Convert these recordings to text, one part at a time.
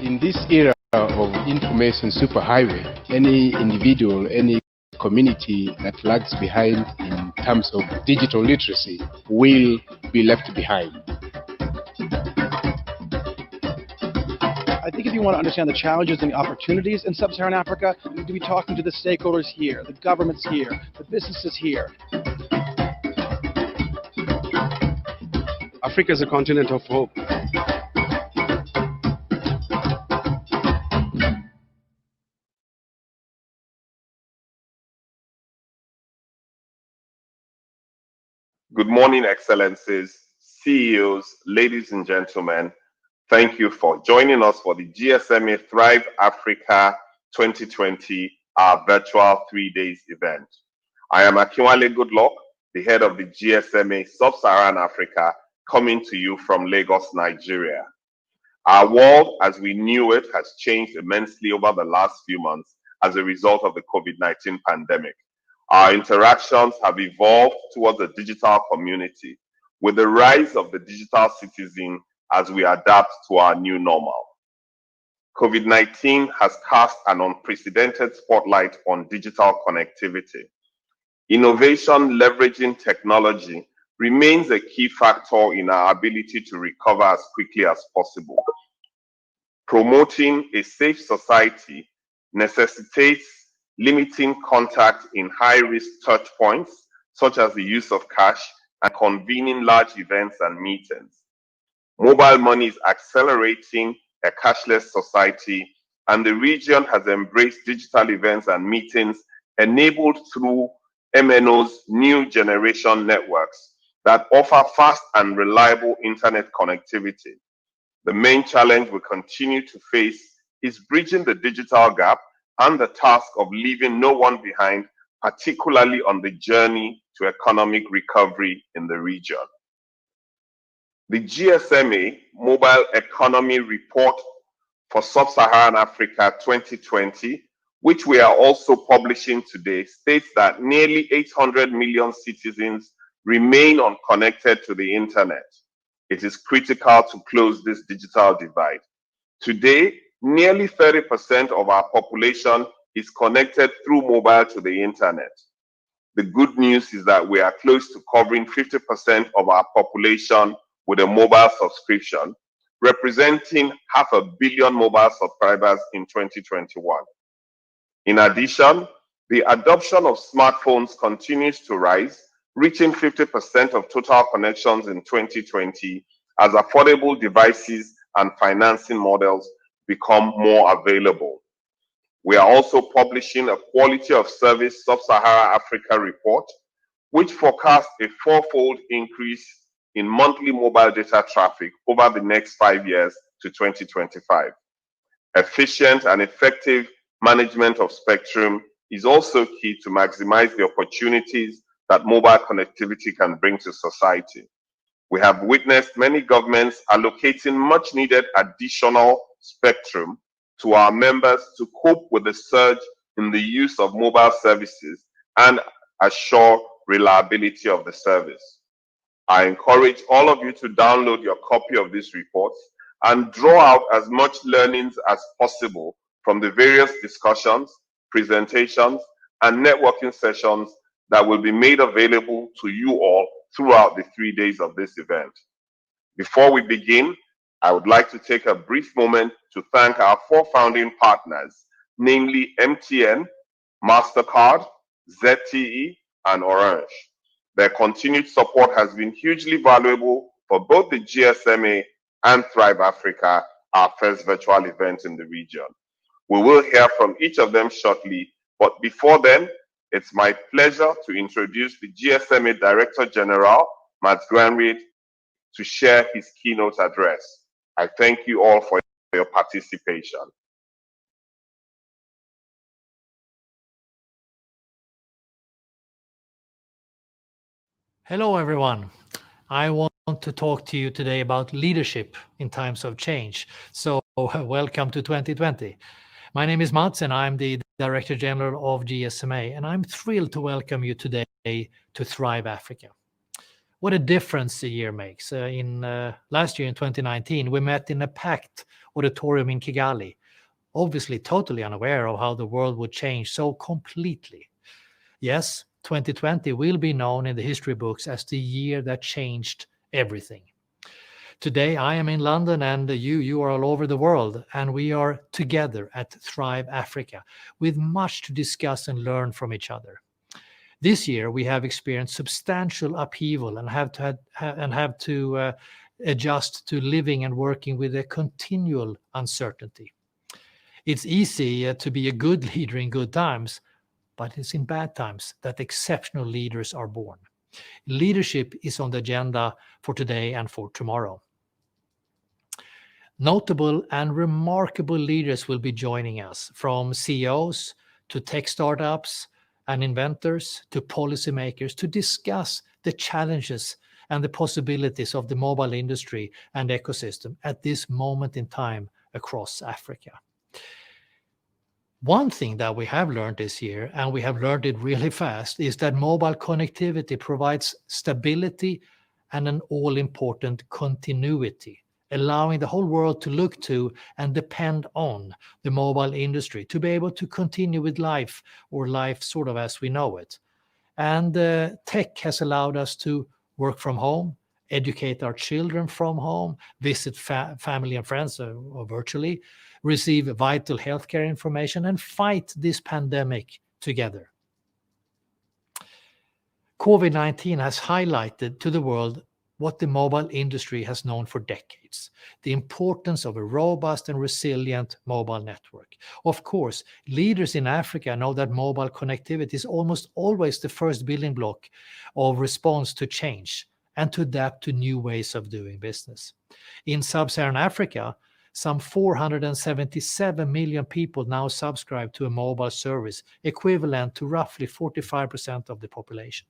In this era of information superhighway, any individual, any community that lags behind in terms of digital literacy will be left behind. I think if you want to understand the challenges and the opportunities in Sub-Saharan Africa, you need to be talking to the stakeholders here, the governments here, the businesses here. Africa is a continent of hope. Good morning, Excellencies, CEOs, ladies and gentlemen. Thank you for joining us for the GSMA Thrive Africa 2020, our virtual 3 days event. I am Akinwale Goodluck, the head of the GSMA Sub-Saharan Africa, coming to you from Lagos, Nigeria. Our world, as we knew it, has changed immensely over the last few months as a result of the COVID-19 pandemic. Our interactions have evolved towards a digital community with the rise of the digital citizen as we adapt to our new normal. COVID-19 has cast an unprecedented spotlight on digital connectivity. Innovation leveraging technology remains a key factor in our ability to recover as quickly as possible. Promoting a safe society necessitates limiting contact in high-risk touch points, such as the use of cash and convening large events and meetings. Mobile money is accelerating a cashless society, and the region has embraced digital events and meetings enabled through MNO's new generation networks that offer fast and reliable internet connectivity. The main challenge we continue to face is bridging the digital gap and the task of leaving no one behind, particularly on the journey to economic recovery in the region. The GSMA Mobile Economy Report for Sub-Saharan Africa 2020, which we are also publishing today, states that nearly 800 million citizens remain unconnected to the internet. It is critical to close this digital divide. Today, nearly 30% of our population is connected through mobile to the internet. The good news is that we are close to covering 50% of our population with a mobile subscription, representing 500 million mobile subscribers in 2021. In addition, the adoption of smartphones continues to rise, reaching 50% of total connections in 2020 as affordable devices and financing models become more available. We are also publishing a Quality of Service Sub-Saharan Africa report, which forecasts a fourfold increase in monthly mobile data traffic over the next 5 years to 2025. Efficient and effective management of spectrum is also key to maximize the opportunities that mobile connectivity can bring to society. We have witnessed many governments allocating much needed additional spectrum to our members to cope with the surge in the use of mobile services and assure reliability of the service. I encourage all of you to download your copy of this report and draw out as much learnings as possible from the various discussions, presentations, and networking sessions that will be made available to you all throughout the 3 days of this event. Before we begin, I would like to take a brief moment to thank our 4 founding partners, namely MTN, MasterCard, ZTE, and Orange. Their continued support has been hugely valuable for both the GSMA and Thrive Africa, our first virtual event in the region. We will hear from each of them shortly, but before then, it's my pleasure to introduce the GSMA Director General, Matt Granreed, to share his keynote address. I thank you all for your participation. Hello, everyone. I want to talk to you today about leadership in times of change. So welcome to 2020. My name is Mats, and I'm the Director General of GSMA, and I'm thrilled to welcome you today to Thrive Africa. What a difference a year makes. Last year in 2019, we met in a packed auditorium in Kigali, obviously totally unaware of how the world would change so completely. Yes, 2020 will be known in the history books as the year that changed everything. Today, I am in London, and you are all over the world, and we are together at Thrive Africa with much to discuss and learn from each other. This year, we have experienced substantial upheaval and have to adjust to living and working with a continual uncertainty. It's easy to be a good leader in good times, but it's in bad times that exceptional leaders are born. Leadership is on the agenda for today and for tomorrow. Notable and remarkable leaders will be joining us, from CEOs to tech startups and inventors to policymakers, to discuss the challenges and the possibilities of the mobile industry and ecosystem at this moment in time across Africa. One thing that we have learned this year, and we have learned it really fast, is that mobile connectivity provides stability and an all-important continuity, allowing the whole world to look to and depend on the mobile industry to be able to continue with life, or life sort of as we know it. And tech has allowed us to work from home, educate our children from home, visit family and friends or virtually, receive vital healthcare information, and fight this pandemic together. COVID-19 has highlighted to the world what the mobile industry has known for decades: the importance of a robust and resilient mobile network. Of course, leaders in Africa know that mobile connectivity is almost always the first building block of response to change and to adapt to new ways of doing business. In Sub-Saharan Africa, some 477 million people now subscribe to a mobile service, equivalent to roughly 45% of the population.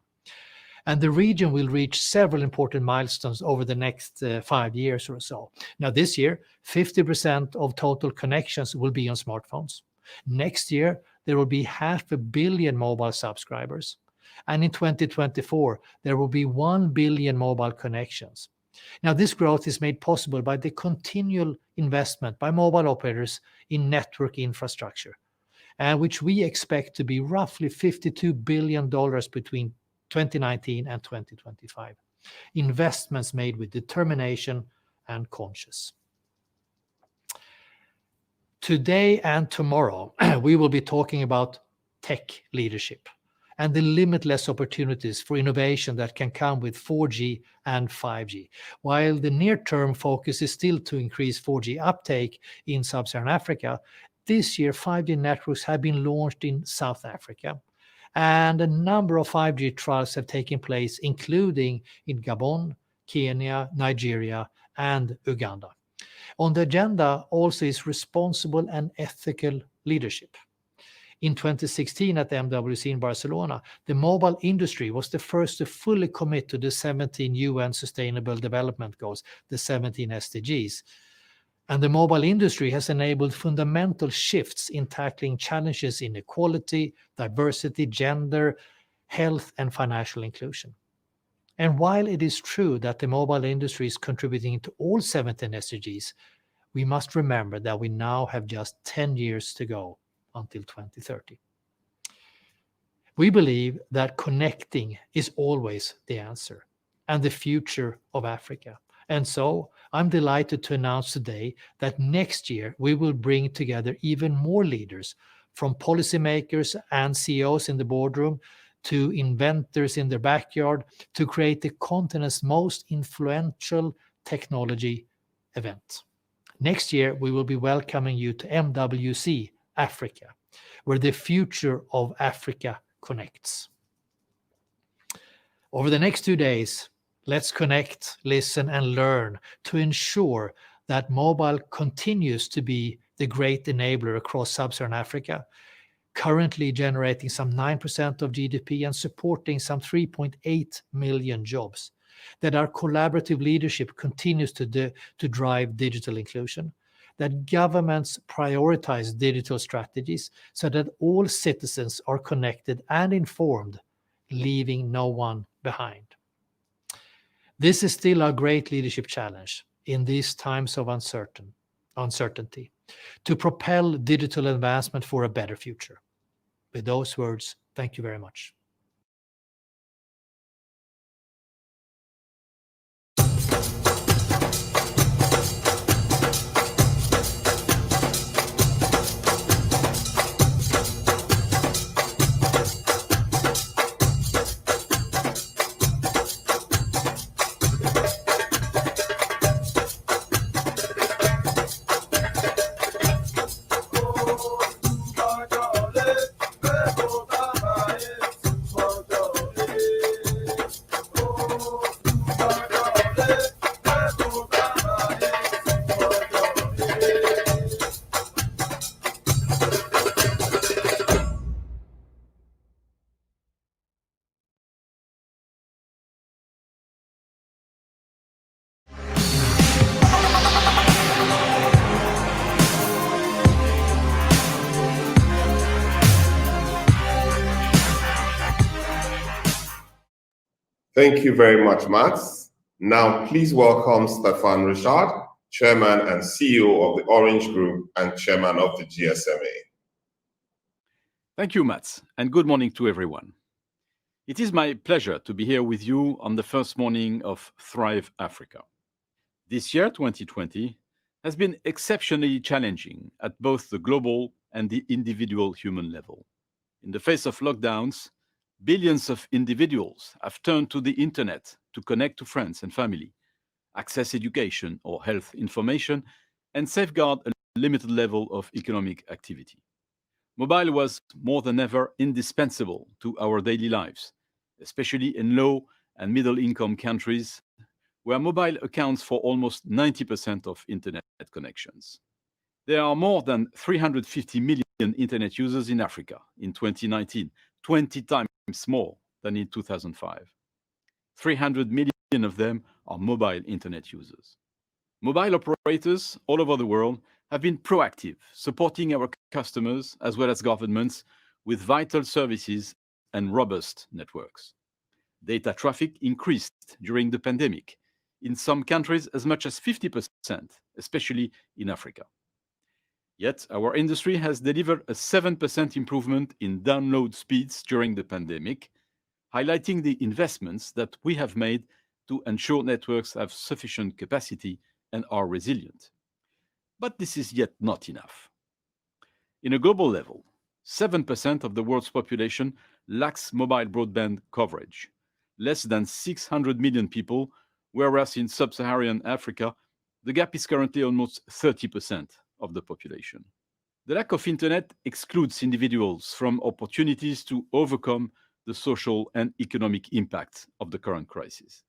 And the region will reach several important milestones over the next 5 years or so. Now, this year, 50% of total connections will be on smartphones. Next year, there will be 500 million mobile subscribers. And in 2024, there will be 1 billion mobile connections. Now, this growth is made possible by the continual investment by mobile operators in network infrastructure, which we expect to be roughly $52 billion between 2019 and 2025. Investments made with determination and conscience. Today and tomorrow, we will be talking about tech leadership and the limitless opportunities for innovation that can come with 4G and 5G. While the near-term focus is still to increase 4G uptake in Sub-Saharan Africa, this year 5G networks have been launched in South Africa, and a number of 5G trials have taken place, including in Gabon, Kenya, Nigeria, and Uganda. On the agenda also is responsible and ethical leadership. In 2016 at the MWC in Barcelona, the mobile industry was the first to fully commit to the 17 UN Sustainable Development Goals, the 17 SDGs. And the mobile industry has enabled fundamental shifts in tackling challenges in equality, diversity, gender, health, and financial inclusion. And while it is true that the mobile industry is contributing to all 17 SDGs, we must remember that we now have just 10 years to go until 2030. We believe that connecting is always the answer and the future of Africa. And so I'm delighted to announce today that next year we will bring together even more leaders, from policymakers and CEOs in the boardroom to inventors in their backyard, to create the continent's most influential technology event. Next year, we will be welcoming you to MWC Africa, where the future of Africa connects. Over the next 2 days, let's connect, listen, and learn to ensure that mobile continues to be the great enabler across Sub-Saharan Africa, currently generating some 9% of GDP and supporting some 3.8 million jobs. That our collaborative leadership continues to drive digital inclusion. that governments prioritize digital strategies so that all citizens are connected and informed, leaving no one behind. This is still our great leadership challenge in these times of uncertainty, to propel digital advancement for a better future. With those words, thank you very much. Thank you very much, Max. Now, please welcome Stéphane Richard, Chairman and CEO of the Orange Group and Chairman of the GSMA. Thank you, Mats, and good morning to everyone. It is my pleasure to be here with you on the first morning of Thrive Africa. This year, 2020, has been exceptionally challenging at both the global and the individual human level. In the face of lockdowns, billions of individuals have turned to the internet to connect to friends and family, access education or health information, and safeguard a limited level of economic activity. Mobile was more than ever indispensable to our daily lives, especially in low and middle-income countries, where mobile accounts for almost 90% of internet connections. There are more than 350 million internet users in Africa in 2019, 20 times more than in 2005. 300 million of them are mobile internet users. Mobile operators all over the world have been proactive, supporting our customers as well as governments with vital services and robust networks. Data traffic increased during the pandemic, in some countries as much as 50%, especially in Africa. Yet, our industry has delivered a 7% improvement in download speeds during the pandemic, highlighting the investments that we have made to ensure networks have sufficient capacity and are resilient. But this is yet not enough. In a global level, 7% of the world's population lacks mobile broadband coverage, less than 600 million people, whereas in Sub-Saharan Africa, the gap is currently almost 30% of the population. The lack of internet excludes individuals from opportunities to overcome the social and economic impact of the current crisis.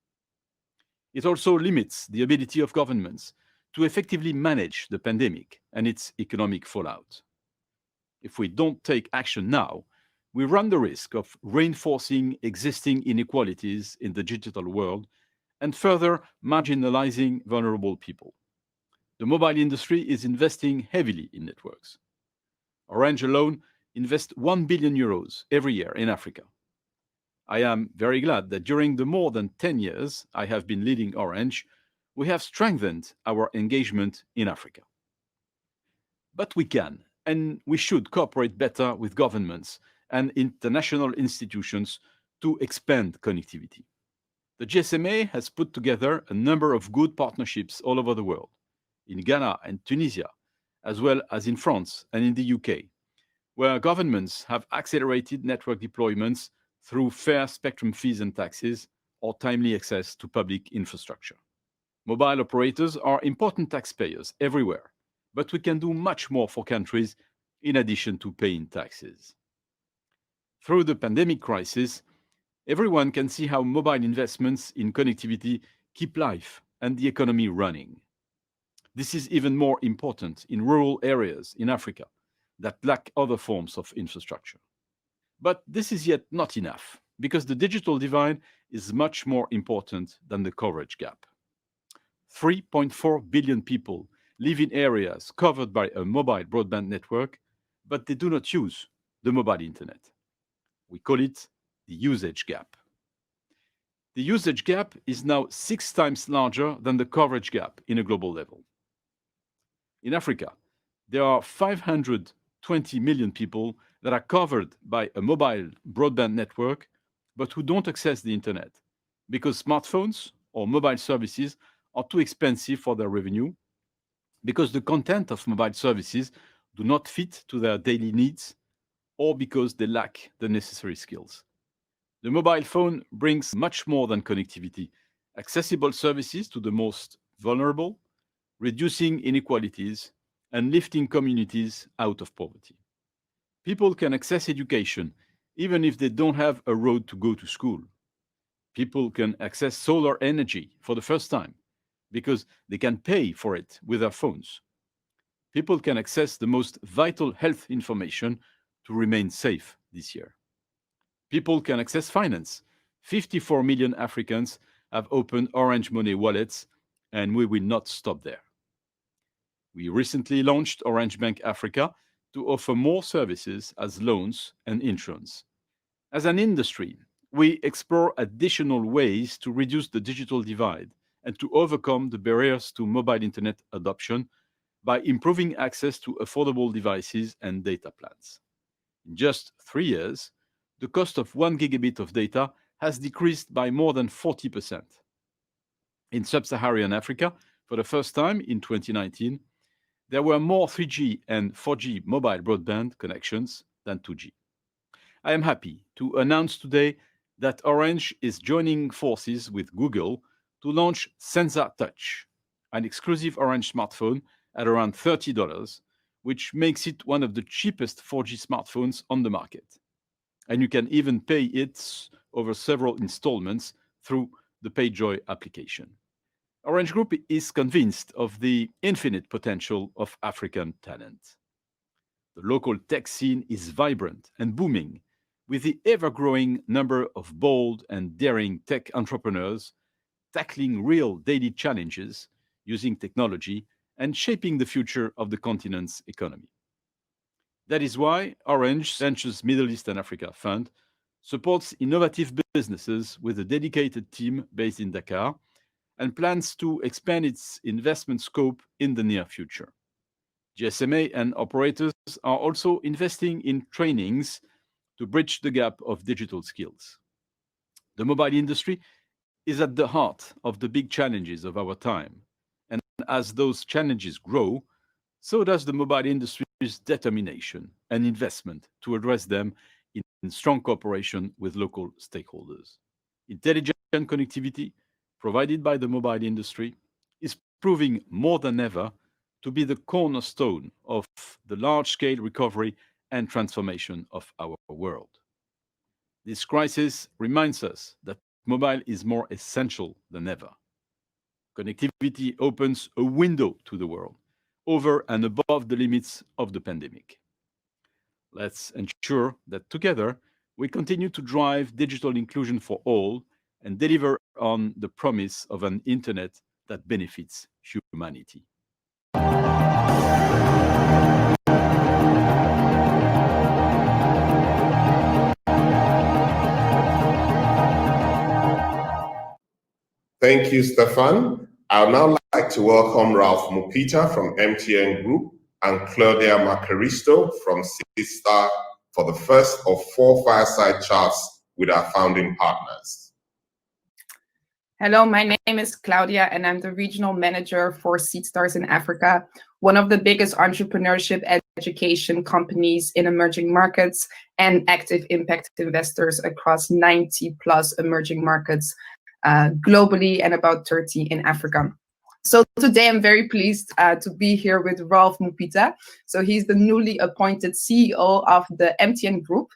It also limits the ability of governments to effectively manage the pandemic and its economic fallout. If we don't take action now, we run the risk of reinforcing existing inequalities in the digital world and further marginalizing vulnerable people. The mobile industry is investing heavily in networks. Orange alone invests 1 billion euros every year in Africa. I am very glad that during the more than 10 years I have been leading Orange, we have strengthened our engagement in Africa. But we can and we should cooperate better with governments and international institutions to expand connectivity. The GSMA has put together a number of good partnerships all over the world, in Ghana and Tunisia, as well as in France and in the UK, where governments have accelerated network deployments through fair spectrum fees and taxes or timely access to public infrastructure. Mobile operators are important taxpayers everywhere, but we can do much more for countries in addition to paying taxes. Through the pandemic crisis, everyone can see how mobile investments in connectivity keep life and the economy running. This is even more important in rural areas in Africa that lack other forms of infrastructure. But this is yet not enough, because the digital divide is much more important than the coverage gap. 3.4 billion people live in areas covered by a mobile broadband network, but they do not use the mobile internet. We call it the usage gap. The usage gap is now 6 times larger than the coverage gap in a global level. In Africa, there are 520 million people that are covered by a mobile broadband network, but who don't access the internet because smartphones or mobile services are too expensive for their revenue, because the content of mobile services do not fit to their daily needs, or because they lack the necessary skills. The mobile phone brings much more than connectivity, accessible services to the most vulnerable, reducing inequalities, and lifting communities out of poverty. People can access education even if they don't have a road to go to school. People can access solar energy for the first time because they can pay for it with their phones. People can access the most vital health information to remain safe this year. People can access finance. 54 million Africans have opened Orange Money wallets, and we will not stop there. We recently launched Orange Bank Africa to offer more services as loans and insurance. As an industry, we explore additional ways to reduce the digital divide and to overcome the barriers to mobile internet adoption by improving access to affordable devices and data plans. In just 3 years, the cost of 1 gigabit of data has decreased by more than 40%. In Sub-Saharan Africa, for the first time in 2019, there were more 3G and 4G mobile broadband connections than 2G. I am happy to announce today that Orange is joining forces with Google to launch Senza Touch, an exclusive Orange smartphone at around $30, which makes it one of the cheapest 4G smartphones on the market. And you can even pay it over several installments through the PayJoy application. Orange Group is convinced of the infinite potential of African talent. The local tech scene is vibrant and booming, with the ever-growing number of bold and daring tech entrepreneurs tackling real daily challenges using technology and shaping the future of the continent's economy. That is why Orange Ventures Middle East and Africa Fund supports innovative businesses with a dedicated team based in Dakar and plans to expand its investment scope in the near future. GSMA and operators are also investing in trainings to bridge the gap of digital skills. The mobile industry is at the heart of the big challenges of our time. And as those challenges grow, so does the mobile industry's determination and investment to address them in strong cooperation with local stakeholders. Intelligent connectivity provided by the mobile industry is proving more than ever to be the cornerstone of the large-scale recovery and transformation of our world. This crisis reminds us that mobile is more essential than ever. Connectivity opens a window to the world, over and above the limits of the pandemic. Let's ensure that together we continue to drive digital inclusion for all and deliver on the promise of an internet that benefits humanity. Thank you, Stéphane. I would now like to welcome Ralph Mupita from MTN Group and Claudia Macaristo from Star for the first of 4 fireside chats with our founding partners. Hello, my name is Claudia and I'm the regional manager for Stars in Africa, one of the biggest entrepreneurship education companies in emerging markets and active impact investors across 90 plus emerging markets globally and about 30 in Africa. So today I'm very pleased to be here with Ralph Mupita. So he's the newly appointed CEO of the MTN Group.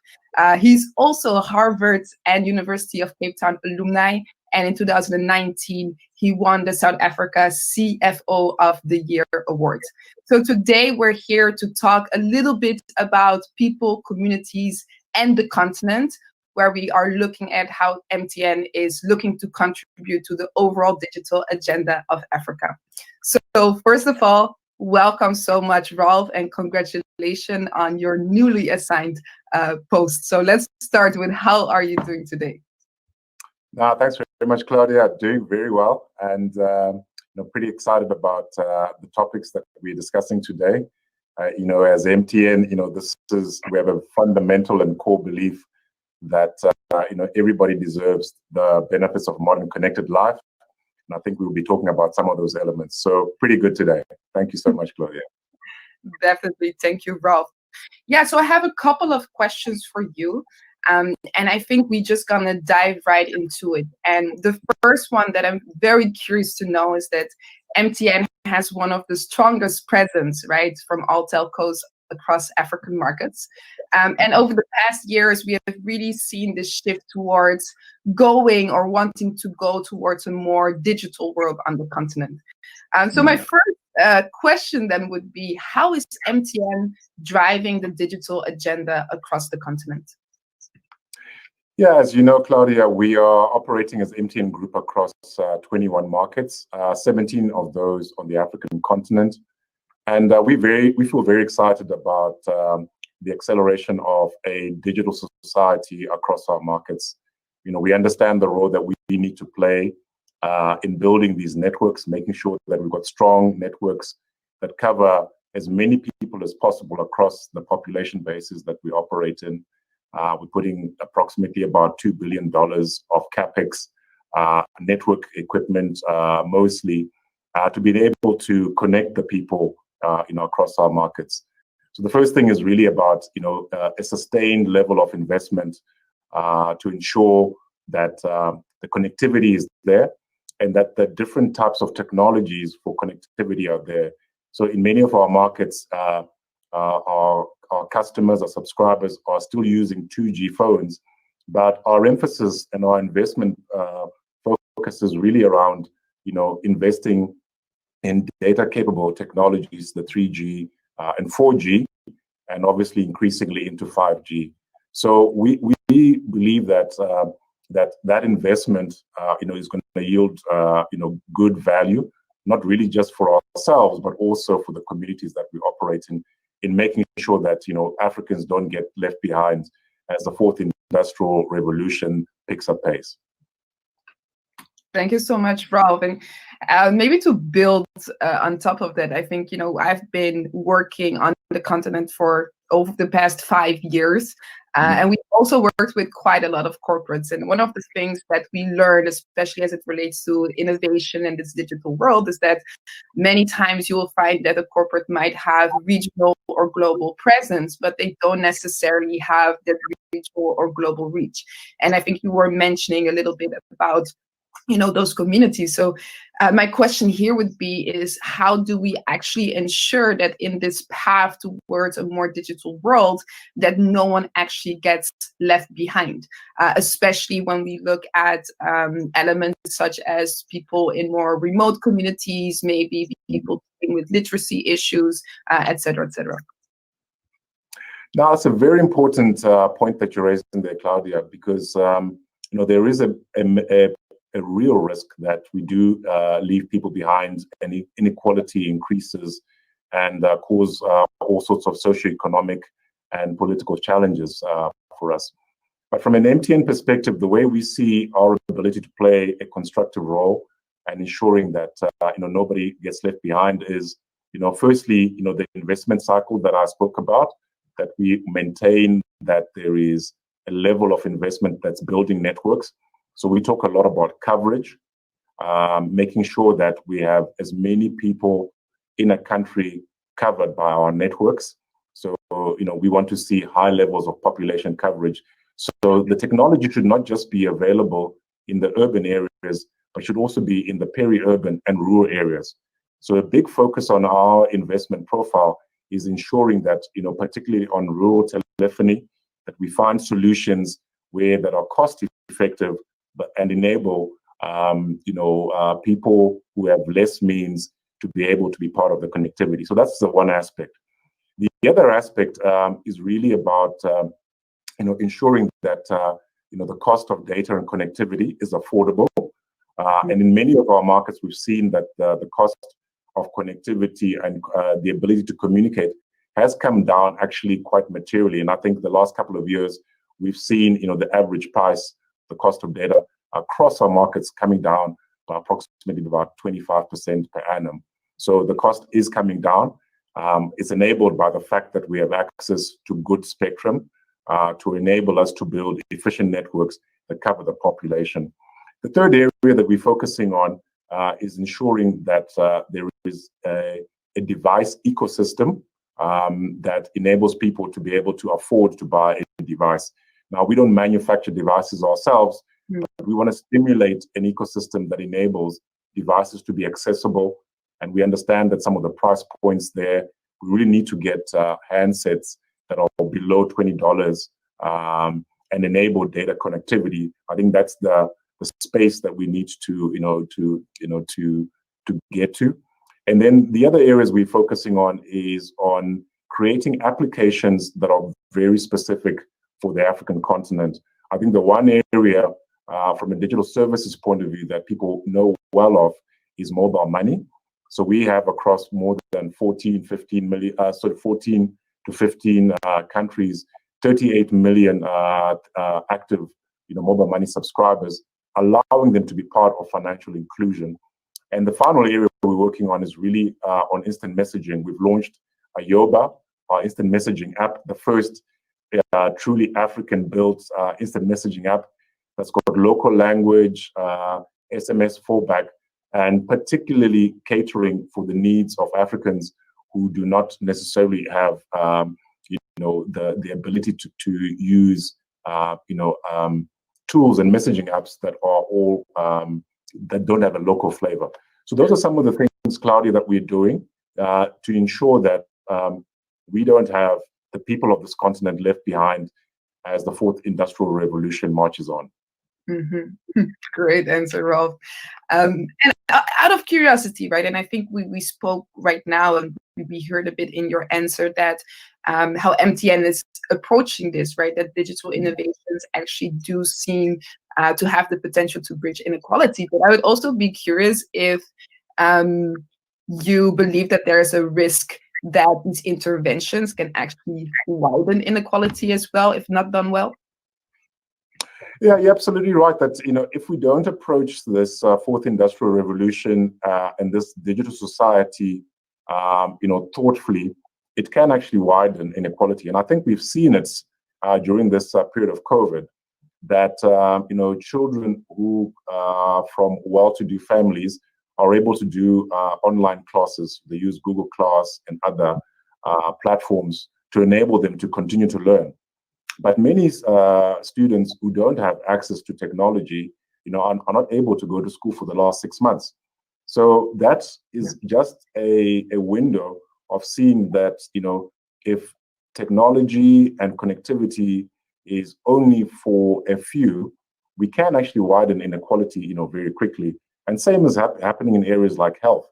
He's also a Harvard and University of Cape Town alumni. And in 2019, he won the South Africa CFO of the Year award. So today we're here to talk a little bit about people, communities, and the continent, where we are looking at how MTN is looking to contribute to the overall digital agenda of Africa. So first of all, welcome so much, Rolf, and congratulations on your newly assigned post. So let's start with, how are you doing today? Thanks very much, Claudia. Doing very well, and pretty excited about the topics that we're discussing today. As MTN, we have a fundamental and core belief that everybody deserves the benefits of modern connected life, and I think we'll be talking about some of those elements. So pretty good today. Thank you so much, Claudia. Definitely, thank you, Rolf. Yeah, so I have a couple of questions for you. And I think we're just gonna dive right into it. And the first one that I'm very curious to know is that MTN has one of the strongest presence, right, from all telcos across African markets. And over the past years, we have really seen this shift towards going or wanting to go towards a more digital world on the continent. So my first question then would be, how is MTN driving the digital agenda across the continent? Yeah, as you know, Claudia, we are operating as MTN Group across 21 markets, 17 of those on the African continent. And we feel very excited about the acceleration of a digital society across our markets. We understand the role that we need to play in building these networks, making sure that we've got strong networks that cover as many people as possible across the population bases that we operate in. We're putting approximately about $2 billion of capex, network equipment, mostly, to be able to connect the people, across our markets. So the first thing is really about, a sustained level of investment to ensure that the connectivity is there and that the different types of technologies for connectivity are there. So in many of our markets, our customers, our subscribers are still using 2G phones, but our emphasis and our investment focus is really around, investing in data-capable technologies, the 3G and 4G, and obviously increasingly into 5G. So we believe that that investment, is going to yield, good value, not really just for ourselves, but also for the communities that we operate in making sure that, Africans don't get left behind as the fourth industrial revolution picks up pace. Thank you so much, Rolf. And maybe to build on top of that, I think, I've been working on the continent for over the past 5 years. And we also worked with quite a lot of corporates. And one of the things that we learned, especially as it relates to innovation in this digital world, is that many times you will find that a corporate might have regional or global presence, but they don't necessarily have that regional or global reach. And I think you were mentioning a little bit about those communities. So my question here would be is, how do we actually ensure that in this path towards a more digital world, that no one actually gets left behind, especially when we look at elements such as people in more remote communities, maybe people dealing with literacy issues, et cetera, et cetera. Now, it's a very important point that you're raising there, Claudia, because there is a real risk that we do leave people behind, and inequality increases and cause all sorts of socioeconomic and political challenges for us. But from an MTN perspective, the way we see our ability to play a constructive role and ensuring that nobody gets left behind is, firstly, the investment cycle that I spoke about, that we maintain that there is a level of investment that's building networks. So we talk a lot about coverage, making sure that we have as many people in a country covered by our networks. So, we want to see high levels of population coverage. So the technology should not just be available in the urban areas, but should also be in the peri-urban and rural areas. So a big focus on our investment profile is ensuring that, particularly on rural telephony, that we find solutions that are cost effective, and enable people who have less means to be able to be part of the connectivity. So that's the one aspect. The other aspect is really about ensuring that the cost of data and connectivity is affordable. And in many of our markets, we've seen that the cost of connectivity and the ability to communicate has come down actually quite materially. And I think the last couple of years, we've seen, the average price, the cost of data across our markets coming down by approximately about 25% per annum. So the cost is coming down. It's enabled by the fact that we have access to good spectrum to enable us to build efficient networks that cover the population. The third area that we're focusing on is ensuring that there is a device ecosystem that enables people to be able to afford to buy a device. Now, we don't manufacture devices ourselves, but we want to stimulate an ecosystem that enables devices to be accessible. And we understand that some of the price points there, we really need to get handsets that are below $20 and enable data connectivity. I think that's the space that we need to get to. And then the other areas we're focusing on is on creating applications that are very specific for the African continent. I think the one area from a digital services point of view that people know well of is mobile money. So we have across more than 14 to 15 countries, 38 million active mobile money subscribers, allowing them to be part of financial inclusion. And the final area we're working on is really on instant messaging. We've launched Ayoba, our instant messaging app, the first truly African-built instant messaging app that's got local language, SMS fallback, and particularly catering for the needs of Africans who do not necessarily have, the ability to use, tools and messaging apps that are all that don't have a local flavor. So those are some of the things, Claudia, that we're doing to ensure that we don't have the people of this continent left behind as the fourth industrial revolution marches on. Mm-hmm. Great answer, Rolf. And out of curiosity, right, and I think we spoke right now and we heard a bit in your answer that how MTN is approaching this, right, that digital innovations actually do seem to have the potential to bridge inequality. But I would also be curious if you believe that there is a risk that these interventions can actually widen inequality as well, if not done well. Yeah, you're absolutely right that, if we don't approach this fourth industrial revolution and this digital society, thoughtfully, it can actually widen inequality. And I think we've seen it during this period of COVID, that, children who from well-to-do families are able to do online classes. They use Google Class and other platforms to enable them to continue to learn. But many students who don't have access to technology, are not able to go to school for the last 6 months. So that is just a window of seeing that, if technology and connectivity is only for a few, we can actually widen inequality, very quickly. And same is happening in areas like health,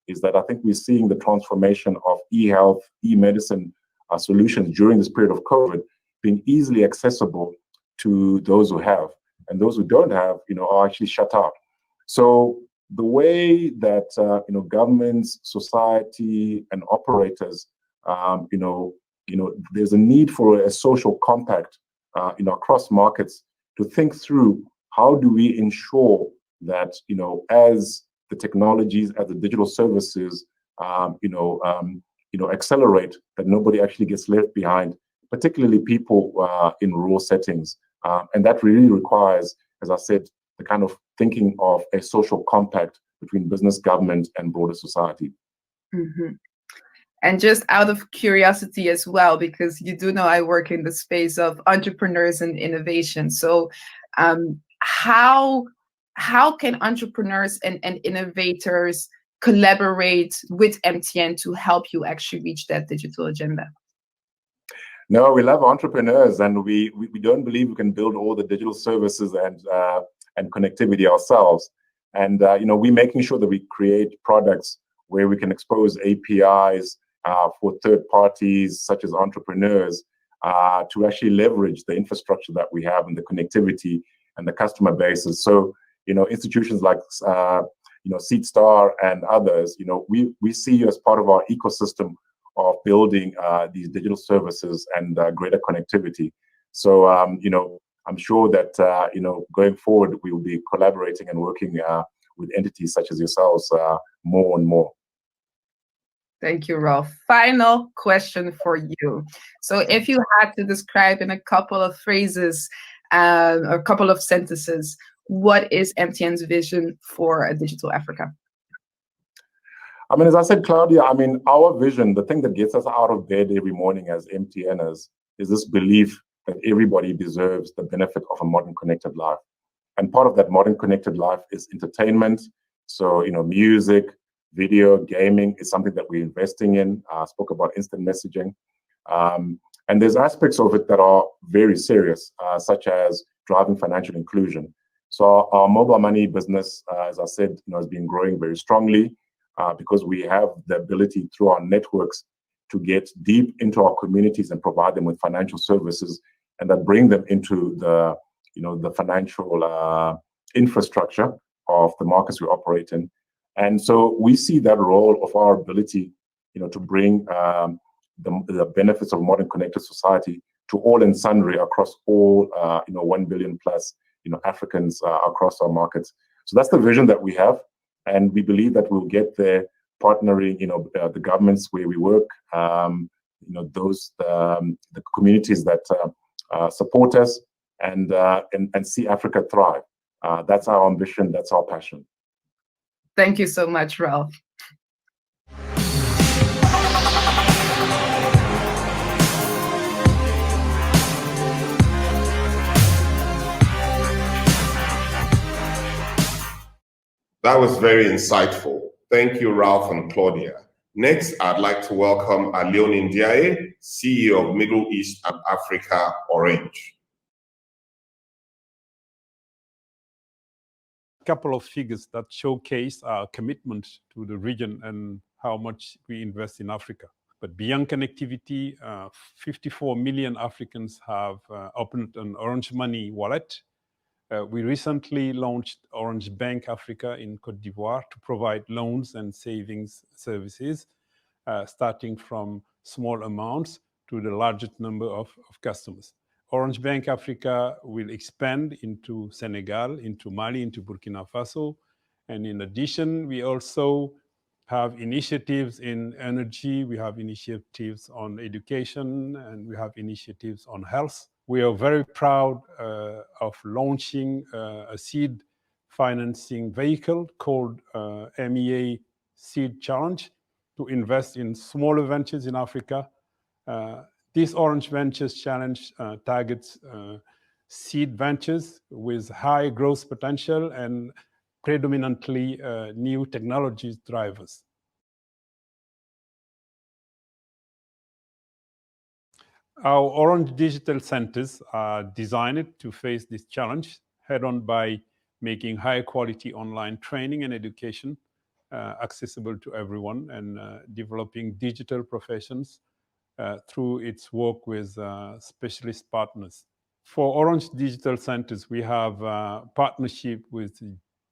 is that I think we're seeing the transformation of e-health, e-medicine solutions during this period of COVID being easily accessible to those who have, and those who don't have, are actually shut out. So the way that governments, society, and operators, there's a need for a social compact, across markets to think through how do we ensure that, as the technologies, as the digital services, accelerate, that nobody actually gets left behind, particularly people in rural settings. And that really requires, as I said, the kind of thinking of a social compact between business, government, and broader society. Mm-hmm. And just out of curiosity as well, because you do know I work in the space of entrepreneurs and innovation. So how can entrepreneurs and innovators collaborate with MTN to help you actually reach that digital agenda? No, we love entrepreneurs, and we don't believe we can build all the digital services and connectivity ourselves. And we're making sure that we create products where we can expose APIs for third parties, such as entrepreneurs, to actually leverage the infrastructure that we have and the connectivity and the customer bases. So institutions like SeedStar and others, we see you as part of our ecosystem of building these digital services and greater connectivity. So, I'm sure that, going forward, we will be collaborating and working with entities such as yourselves more and more. Thank you, Ralph. Final question for you. So if you had to describe in a couple of phrases, a couple of sentences, what is MTN's vision for a digital Africa? I mean, as I said, Claudia, our vision, the thing that gets us out of bed every morning as MTNers is this belief that everybody deserves the benefit of a modern connected life. And part of that modern connected life is entertainment. So, music, video, gaming is something that we're investing in. I spoke about instant messaging. And there's aspects of it that are very serious, such as driving financial inclusion. So our mobile money business, as I said, has been growing very strongly because we have the ability through our networks to get deep into our communities and provide them with financial services, and that bring them into the financial infrastructure of the markets we operate in. And so we see that role of our ability, to bring the benefits of modern connected society to all and sundry across all, 1 billion plus, Africans across our markets. So that's the vision that we have, and we believe that we'll get there partnering, the governments where we work, those the communities that support us, and see Africa thrive. That's our ambition. That's our passion. Thank you so much, Ralph. That was very insightful. Thank you, Ralph and Claudia. Next, I'd like to welcome Alioune Ndiaye, CEO of Middle East and Africa Orange. Couple of figures that showcase our commitment to the region and how much we invest in Africa. But beyond connectivity, 54 million Africans have opened an Orange Money wallet. We recently launched Orange Bank Africa in Côte d'Ivoire to provide loans and savings services, starting from small amounts to the largest number of customers. Orange Bank Africa will expand into Senegal, into Mali, into Burkina Faso. And in addition, we also have initiatives in energy, we have initiatives on education, and we have initiatives on health. We are very proud of launching a seed financing vehicle called MEA Seed Challenge to invest in smaller ventures in Africa. This Orange Ventures Challenge targets seed ventures with high growth potential and predominantly new technologies drivers. Our Orange Digital Centers are designed to face this challenge head-on by making high-quality online training and education accessible to everyone, and developing digital professions through its work with specialist partners. For Orange Digital Centers, we have a partnership with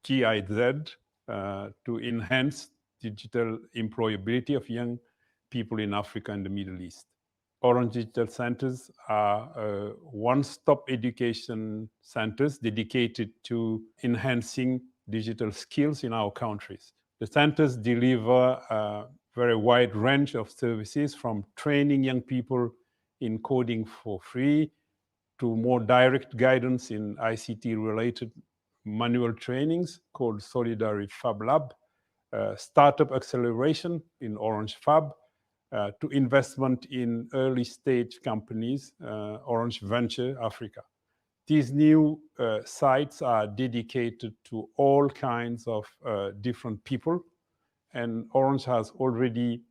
GIZ to enhance digital employability of young people in Africa and the Middle East. Orange Digital Centers are one-stop education centers dedicated to enhancing digital skills in our countries. The centers deliver a very wide range of services, from training young people in coding for free to more direct guidance in ICT-related manual trainings called Solidary Fab Lab, startup acceleration in Orange Fab, to investment in early stage companies, Orange Venture Africa. These new sites are dedicated to all kinds of different people, and Orange has already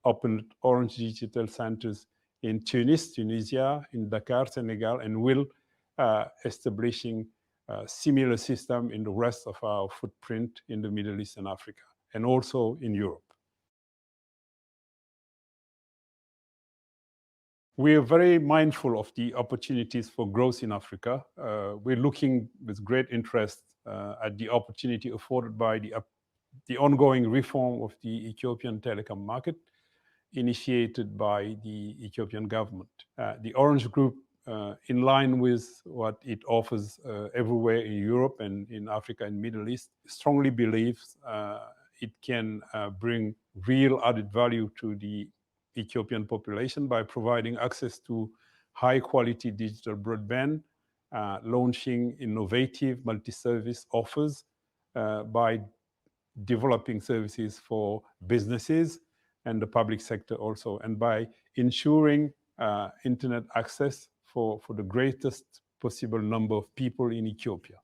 opened Orange Digital Centers in Tunis, Tunisia, in Dakar, Senegal, and will establishing a similar system in the rest of our footprint in the Middle East and Africa, and also in Europe. We are very mindful of the opportunities for growth in Africa. We're looking with great interest at the opportunity afforded by the the ongoing reform of the Ethiopian telecom market initiated by the Ethiopian government. The Orange Group, in line with what it offers everywhere in Europe and in Africa and Middle East, strongly believes it can bring real added value to the Ethiopian population by providing access to high-quality digital broadband, launching innovative multi-service offers by developing services for businesses and the public sector also, and by ensuring internet access for the greatest possible number of people in Ethiopia.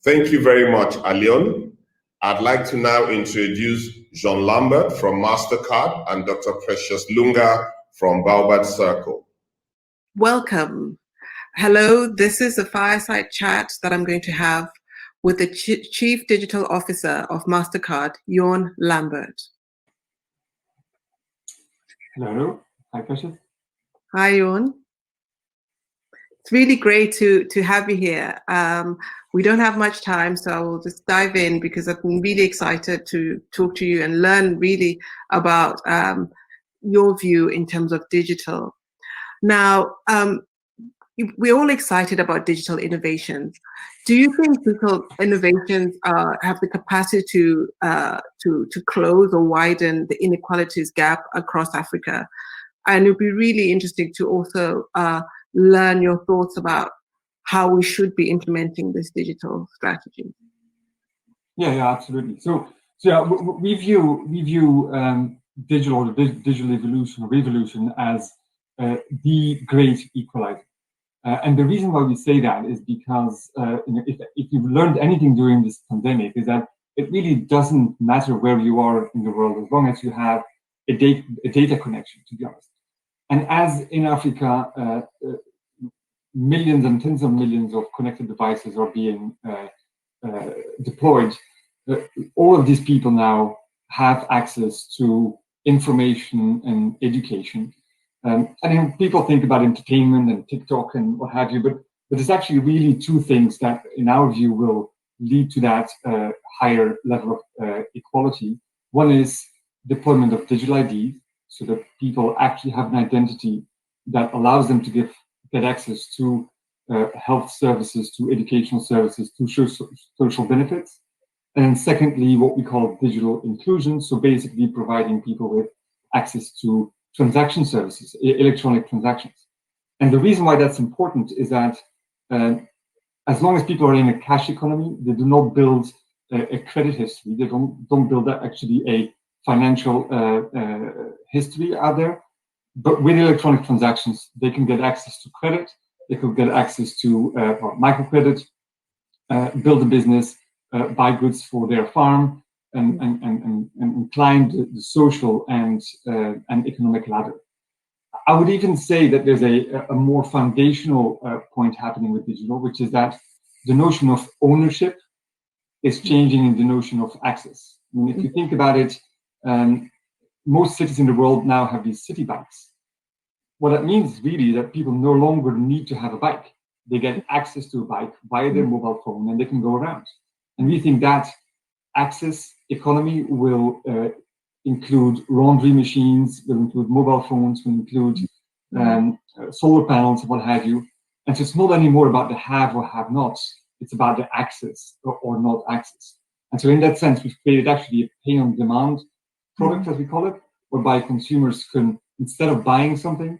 Thank you very much, Alioune. I'd like to now introduce Jean Lambert from MasterCard and Dr. Precious Lunga from Baobab Circle. Welcome. Hello, this is a fireside chat that I'm going to have with the Chief Digital Officer of MasterCard, Jean Lambert. Hello. Hi, Precious. Hi, Jean. It's really great to have you here. We don't have much time, so I will just dive in because I've been really excited to talk to you and learn really about your view in terms of digital. Now, we're all excited about digital innovations. Do you think digital innovations have the capacity to close or widen the inequalities gap across Africa? And it would be really interesting to also learn your thoughts about how we should be implementing this digital strategy. Yeah, absolutely. So yeah, we view digital evolution or revolution as the great equalizer. And the reason why we say that is because if you've learned anything during this pandemic, is that it really doesn't matter where you are in the world as long as you have a data connection, to be honest. And as in Africa, millions and tens of millions of connected devices are being deployed, all of these people now have access to information and education. And then people think about entertainment and TikTok and what have you, but it's actually really two things that, in our view, will lead to that higher level of equality. One is deployment of digital ID, so that people actually have an identity that allows them to get access to health services, to educational services, to social benefits. And then secondly, what we call digital inclusion, so basically providing people with access to transaction services, electronic transactions. And the reason why that's important is that as long as people are in a cash economy, they do not build a credit history. They don't build actually a financial history out there. But with electronic transactions, they can get access to credit, they could get access to microcredit, build a business, buy goods for their farm, and climb the social and economic ladder. I would even say that there's a more foundational point happening with digital, which is that the notion of ownership is changing in the notion of access. I mean, if you think about it, most cities in the world now have these city bikes. What that means is really that people no longer need to have a bike. They get access to a bike via their mobile phone and they can go around. And we think that access economy will include laundry machines, will include mobile phones, will include solar panels, what have you. And so it's not anymore about the have or have nots, it's about the access or not access. And so in that sense, we've created actually a pay on demand product, as we call it, whereby consumers can, instead of buying something,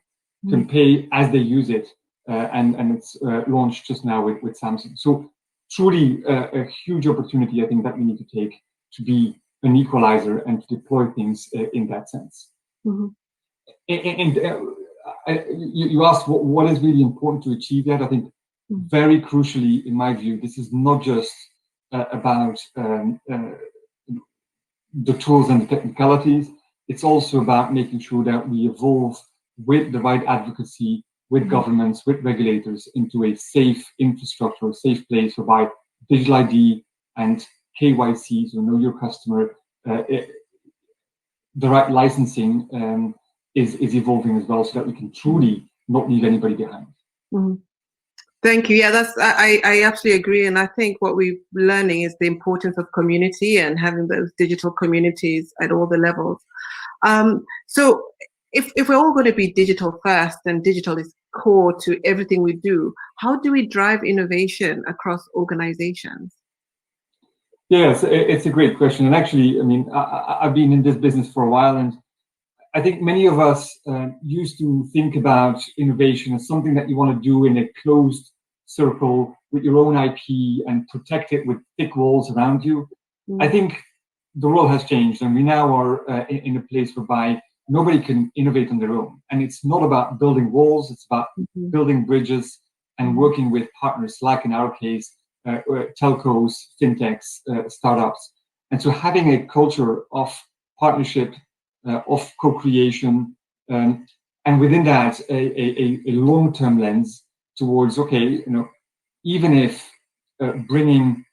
can pay as they use it. And it's launched just now with Samsung. So truly a huge opportunity, I think, that we need to take to be an equalizer and to deploy things in that sense. And you asked what is really important to achieve that. I think very crucially, in my view, this is not just about the tools and the technicalities. It's also about making sure that we evolve with the right advocacy, with governments, with regulators, into a safe infrastructure, a safe place whereby digital ID and KYC, so know your customer, the right licensing is evolving as well, so that we can truly not leave anybody behind. Mm. Thank you. Yeah, I absolutely agree. And I think what we're learning is the importance of community and having those digital communities at all the levels. So if we're all going to be digital first, and digital is core to everything we do, how do we drive innovation across organizations? Yes, it's a great question. And actually, I mean, I've been in this business for a while, and I think many of us used to think about innovation as something that you want to do in a closed circle with your own IP and protect it with thick walls around you. Mm. I think the world has changed, and we now are in a place whereby nobody can innovate on their own. And it's not about building walls, it's about building bridges and working with partners, like in our case, telcos, fintechs, startups. And so having a culture of partnership, of co-creation, and within that, a long-term lens towards, okay, even if bringing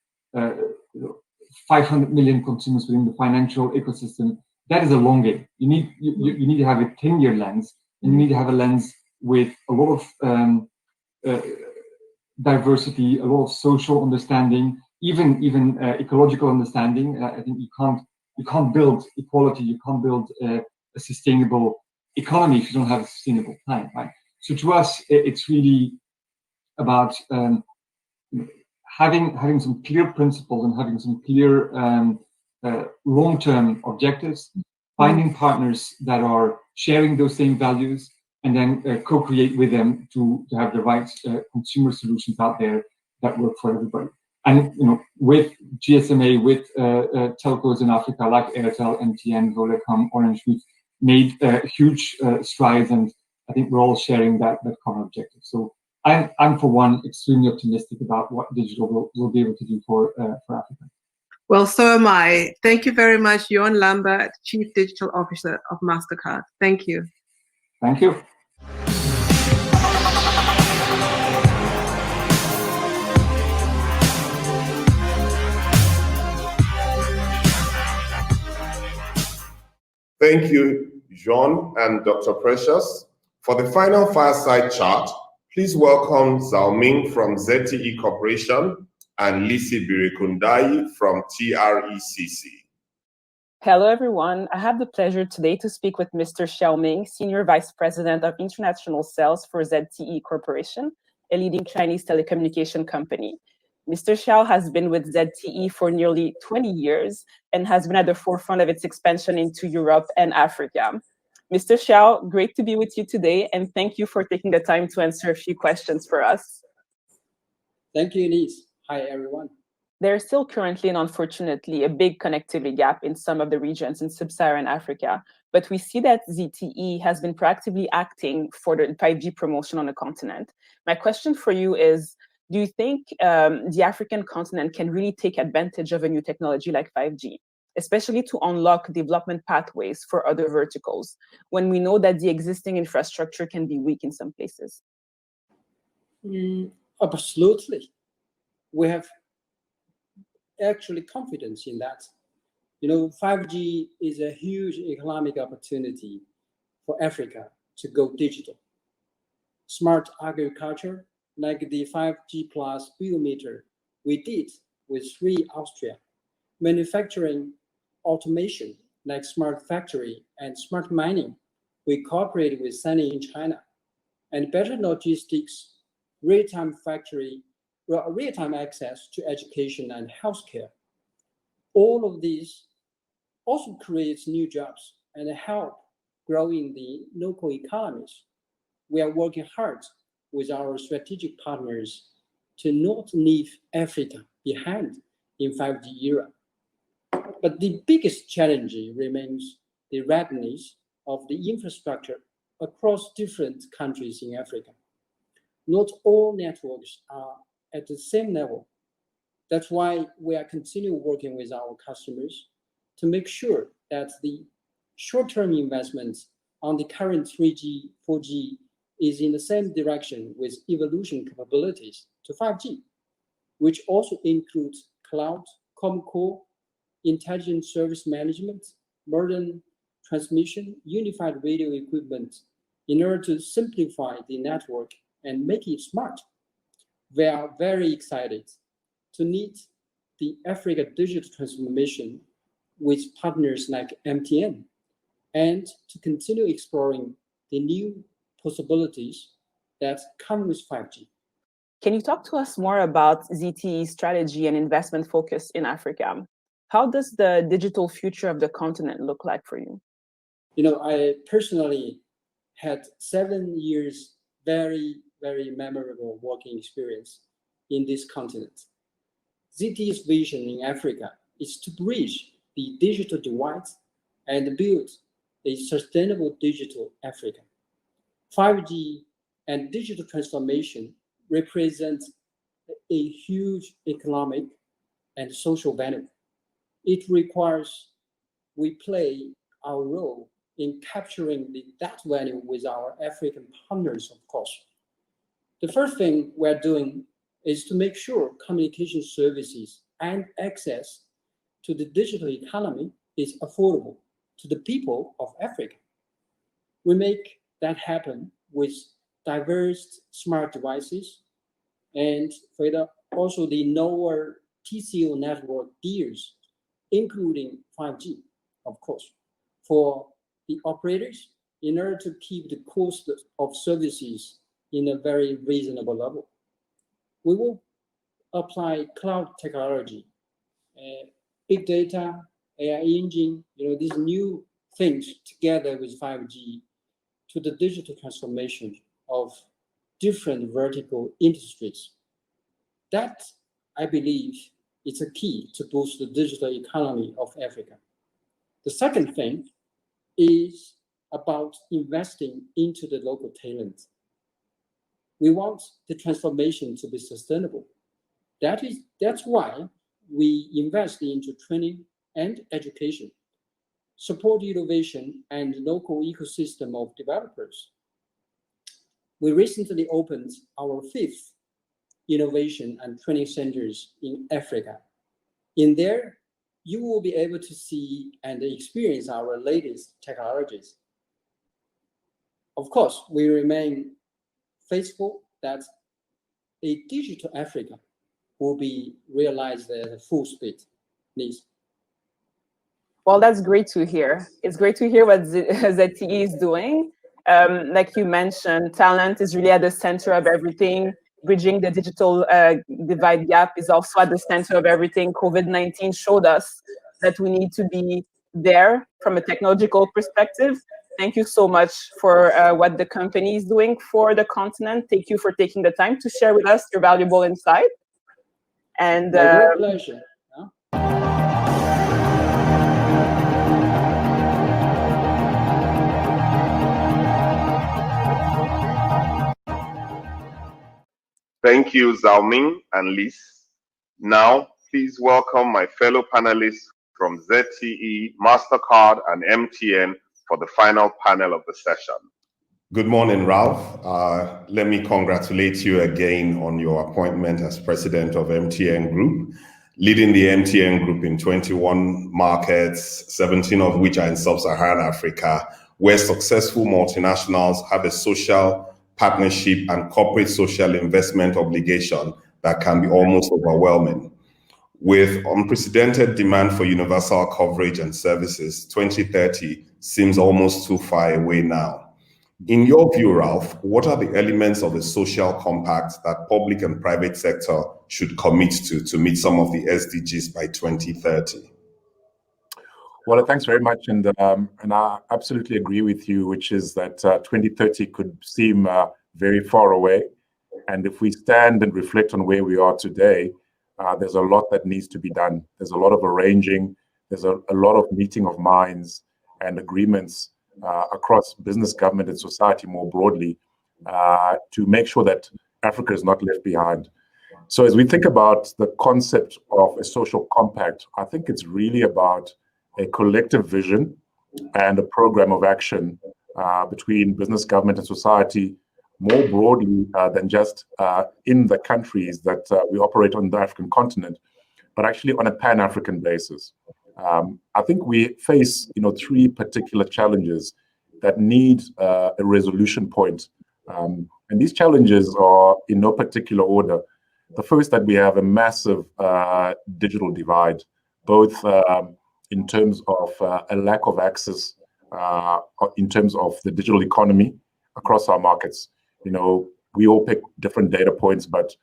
500 million consumers within the financial ecosystem, that is a long game. You need to have a 10-year lens, and you need to have a lens with a lot of diversity, a lot of social understanding, even ecological understanding. I think you can't build equality, you can't build a sustainable economy if you don't have a sustainable planet, right? So to us, it's really about having some clear principles and having some clear long-term objectives, finding partners that are sharing those same values, and then co-create with them to have the right consumer solutions out there that work for everybody. And with GSMA, with telcos in Africa like Airtel, MTN, Vodacom, Orange, we've made huge strides, and I think we're all sharing that common objective. So I'm for one extremely optimistic about what digital will be able to do for Africa. Well, so am I. Thank you very much, Johan Lambert, Chief Digital Officer of MasterCard. Thank you. Thank you. Thank you, Jean and Dr. Precious. For the final fireside chat, please welcome Xiaoming from ZTE Corporation and Lisi Birikundayi from TRECC. Hello, everyone. I have the pleasure today to speak with Mr. Xiaoming, Senior Vice President of International Sales for ZTE Corporation, a leading Chinese telecommunication company. Mr. Xiao has been with ZTE for nearly 20 years and has been at the forefront of its expansion into Europe and Africa. Mr. Xiao, great to be with you today, and thank you for taking the time to answer a few questions for us. Thank you, Elise. Hi, everyone. There is still currently and unfortunately a big connectivity gap in some of the regions in Sub-Saharan Africa, but we see that ZTE has been proactively acting for the 5G promotion on the continent. My question for you is, do you think the African continent can really take advantage of a new technology like 5G, especially to unlock development pathways for other verticals, when we know that the existing infrastructure can be weak in some places? Absolutely. We have actually confidence in that. 5G is a huge economic opportunity for Africa to go digital. Smart agriculture, like the 5G plus biometer we did with Free Austria. Manufacturing automation, like smart factory and smart mining, we cooperated with Sunny in China. And better logistics, real-time access to education and healthcare. All of these also creates new jobs and help growing the local economies. We are working hard with our strategic partners to not leave Africa behind in 5G era. But the biggest challenge remains the readiness of the infrastructure across different countries in Africa. Not all networks are at the same level. That's why we are continuing working with our customers to make sure that the short-term investments on the current 3G, 4G is in the same direction with evolution capabilities to 5G, which also includes cloud, ComCore, intelligent service management, modern transmission unified radio equipment in order to simplify the network and make it smart. We are very excited to lead the Africa digital transformation with partners like MTN and to continue exploring the new possibilities that come with 5G. Can you talk to us more about ZTE's strategy and investment focus in Africa? How does the digital future of the continent look like for you? You know, I personally had 7 years very, very memorable working experience in this continent. ZTE's vision in Africa is to bridge the digital divide and build a sustainable digital Africa. 5G and digital transformation represent a huge economic and social value. It requires we play our role in capturing that value with our African partners, of course. The first thing we're doing is to make sure communication services and access to the digital economy is affordable to the people of Africa. We make that happen with diverse smart devices and also the lower TCO network deals, including 5G, of course, for the operators in order to keep the cost of services in a very reasonable level. We will apply cloud technology, big data, AI engine, these new things together with 5G to the digital transformation of different vertical industries. That, I believe, is a key to boost the digital economy of Africa. The second thing is about investing into the local talent. We want the transformation to be sustainable. That's why we invest into training and education, support innovation and local ecosystem of developers. We recently opened our 5th innovation and training centers in Africa. In there, you will be able to see and experience our latest technologies. Of course, we remain faithful that a digital Africa will be realized at full speed. Please. Well, that's great to hear. It's great to hear what ZTE is doing. Like you mentioned, talent is really at the center of everything. Bridging the digital divide gap is also at the center of everything. COVID-19 showed us that we need to be there from a technological perspective. Thank you so much for what the company is doing for the continent. Thank you for taking the time to share with us your valuable insight. And my great pleasure. Thank you, Zhao Ming and Liz. Now, please welcome my fellow panelists from ZTE, MasterCard, and MTN for the final panel of the session. Good morning, Ralph. Let me congratulate you again on your appointment as president of MTN Group, leading the MTN Group in 21 markets, 17 of which are in Sub-Saharan Africa, where successful multinationals have a social partnership and corporate social investment obligation that can be almost overwhelming. With unprecedented demand for universal coverage and services, 2030 seems almost too far away now. In your view, Ralph, what are the elements of the social compact that public and private sector should commit to meet some of the SDGs by 2030? Well, thanks very much, and I absolutely agree with you, which is that 2030 could seem very far away, and if we stand and reflect on where we are today, there's a lot that needs to be done. There's a lot of arranging, there's a lot of meeting of minds and agreements across business, government, and society more broadly to make sure that Africa is not left behind. So as we think about the concept of a social compact, I think it's really about a collective vision and a program of action between business, government, and society more broadly than just in the countries that we operate on the African continent, but actually on a Pan-African basis. I think we face, three particular challenges that need a resolution point. And these challenges are in no particular order. The first, that we have a massive digital divide, both in terms of a lack of access, in terms of the digital economy across our markets. We all pick different data points, but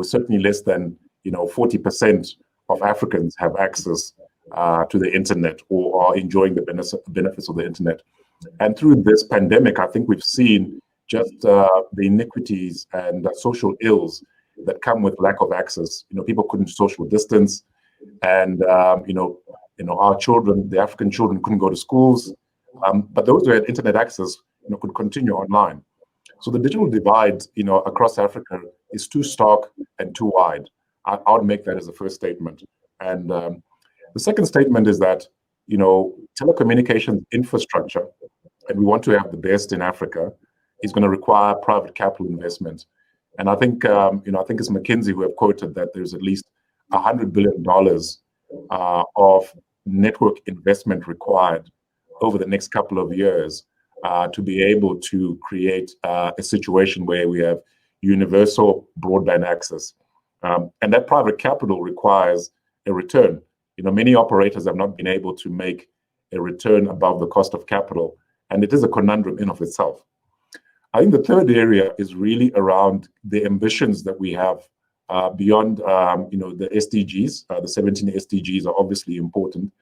certainly less than 40% of Africans have access to the internet or are enjoying the benefits of the internet. And through this pandemic, I think we've seen just the iniquities and social ills that come with lack of access. People couldn't social distance, and our children, the African children, couldn't go to schools, but those who had internet access, could continue online. So the digital divide, across Africa is too stark and too wide. I would make that as the first statement. And the second statement is that, telecommunications infrastructure, and we want to have the best in Africa, is going to require private capital investment. And I think, I think it's McKinsey who have quoted that there's at least $100 billion of network investment required over the next couple of years to be able to create a situation where we have universal broadband access. And that private capital requires a return. Many operators have not been able to make a return above the cost of capital, and it is a conundrum in of itself. I think the third area is really around the ambitions that we have beyond, the SDGs. The 17 SDGs are obviously important,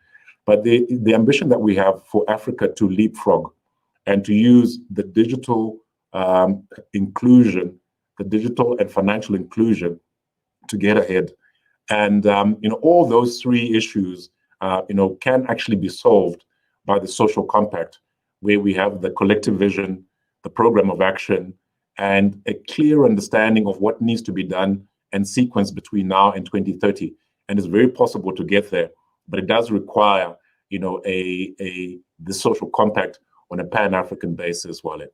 but the ambition that we have for Africa to leapfrog and to use the digital inclusion, the digital and financial inclusion to get ahead. And all those three issues, can actually be solved by the social compact, where we have the collective vision, the program of action, and a clear understanding of what needs to be done and sequence between now and 2030. And it's very possible to get there, but it does require, the social compact on a Pan-African basis, Wale.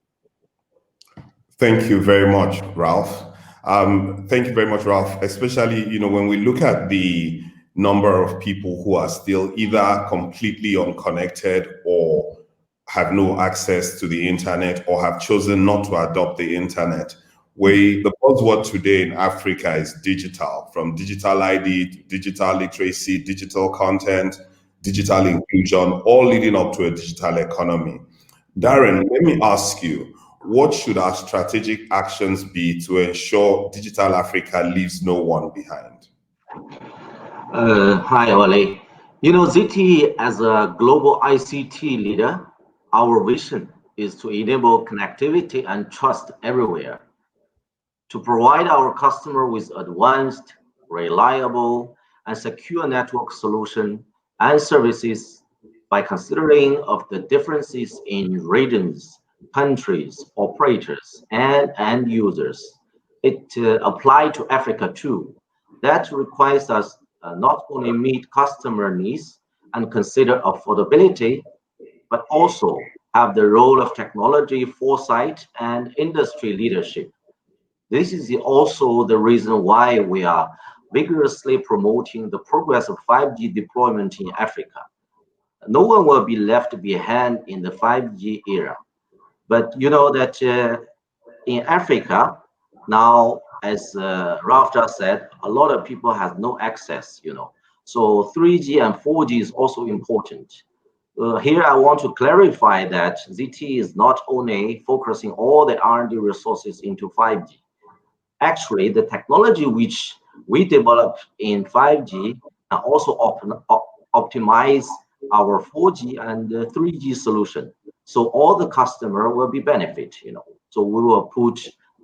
Thank you very much, Ralph. Thank you very much, Ralph, especially, when we look at the number of people who are still either completely unconnected or have no access to the internet or have chosen not to adopt the internet. The buzzword today in Africa is digital, from digital ID to digital literacy, digital content, digital inclusion, all leading up to a digital economy. Darren, let me ask you, what should our strategic actions be to ensure digital Africa leaves no one behind? Hi, Wale. ZTE as a global ICT leader, our vision is to enable connectivity and trust everywhere, to provide our customer with advanced, reliable, and secure network solution and services by considering of the differences in regions, countries, operators, and end users. It applies to Africa too. That requires us not only meet customer needs and consider affordability, but also have the role of technology foresight and industry leadership. This is also the reason why we are vigorously promoting the progress of 5G deployment in Africa. No one will be left behind in the 5G era. But you know that in Africa, now, as Ralph just said, a lot of people have no access, So 3G and 4G is also important. Here, I want to clarify that ZTE is not only focusing all the R&D resources into 5G. Actually, the technology which we develop in 5G can also optimize our 4G and 3G solution. So all the customer will be benefit, So we will put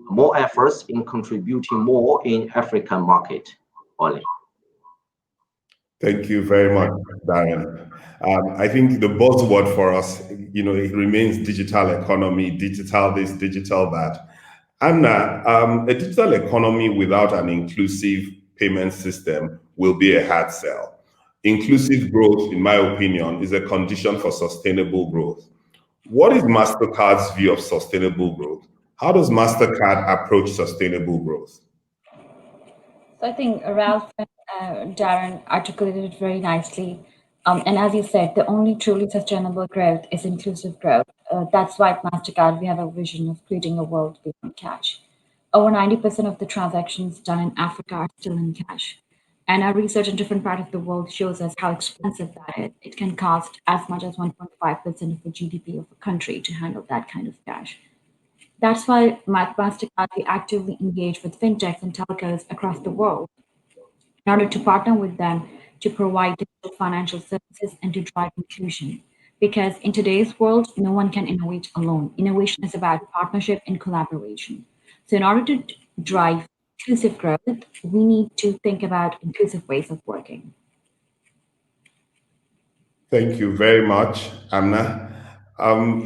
more efforts in contributing more in African market. Only. Thank you very much, Darren. I think the buzzword for us, it remains digital economy, digital this, digital that. And a digital economy without an inclusive payment system will be a hard sell. Inclusive growth, in my opinion, is a condition for sustainable growth. What is MasterCard's view of sustainable growth? How does MasterCard approach sustainable growth? So I think Ralph and Darren articulated it very nicely. And as you said, the only truly sustainable growth is inclusive growth. That's why at MasterCard, we have a vision of creating a world beyond cash. Over 90% of the transactions done in Africa are still in cash. And our research in different parts of the world shows us how expensive that is. It can cost as much as 1.5% of the GDP of a country to handle that kind of cash. That's why at MasterCard, we actively engage with fintechs and telcos across the world in order to partner with them to provide digital financial services and to drive inclusion. Because in today's world, no one can innovate alone. Innovation is about partnership and collaboration. So in order to drive inclusive growth, we need to think about inclusive ways of working. Thank you very much, Amna.